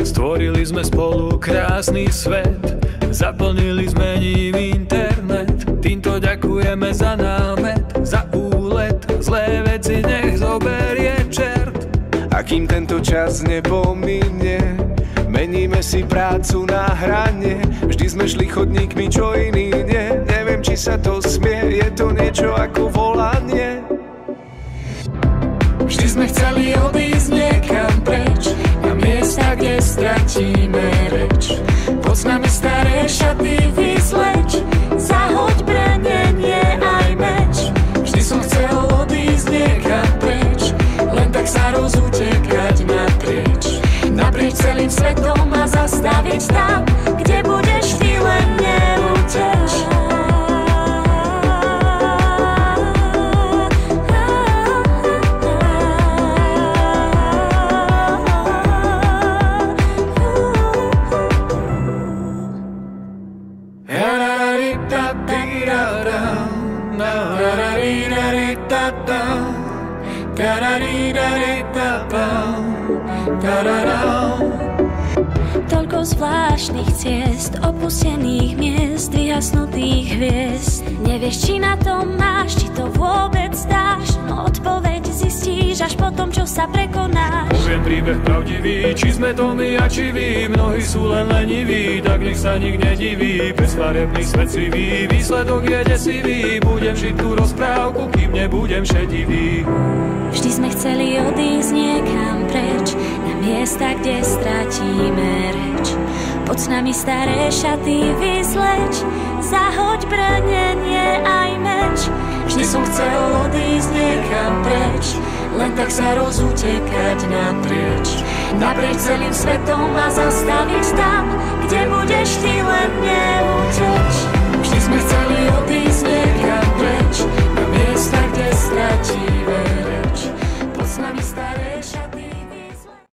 Stvorili sme spolu krásny svet, zaplnili sme ním internet. Týmto ďakujeme za námet, za úlet, zlé veci nech zoberie čert. A kým tento čas nepomíne, meníme si prácu na hranie. Vždy sme šli chodníkmi, čo iný nie. Neviem, či sa to smie, je to niečo ako volanie. Vždy sme chceli odísť niekam preč, na miesta, kde stratíme reč. Poď s nami staré šaty vyzleč, zahoď brnenie aj meč. Vždy som chcel odísť niekam preč, len tak sa rozutekať naprieč. Naprieč celým svetom a zastaviť tam, kde budeš ty, len neuteč. Toľko zvláštnych ciest, opustených miest, vyhasnutých hviezd. Nevieš, či na to máš, či to vôbec dáš, no odpoveď zistíš až po tom, čo sa prekonáš. Poviem príbeh pravdivý, či sme to my a či vy. Mnohí sú len leniví, tak nech sa nik nediví. Bezfarebný svet svivý, výsledok je desivý. Budem žiť tú rozprávku, kým nebudem šedivý. Vždy sme chceli odísť niekam preč, na miesta, kde stratíme reč. Poď s nami staré šaty vyzleč, zahoď brnenie aj meč. Vždy som chcel odísť niekam preč, len tak sa rozutekať naprieč. Naprieč celým svetom a zastaviť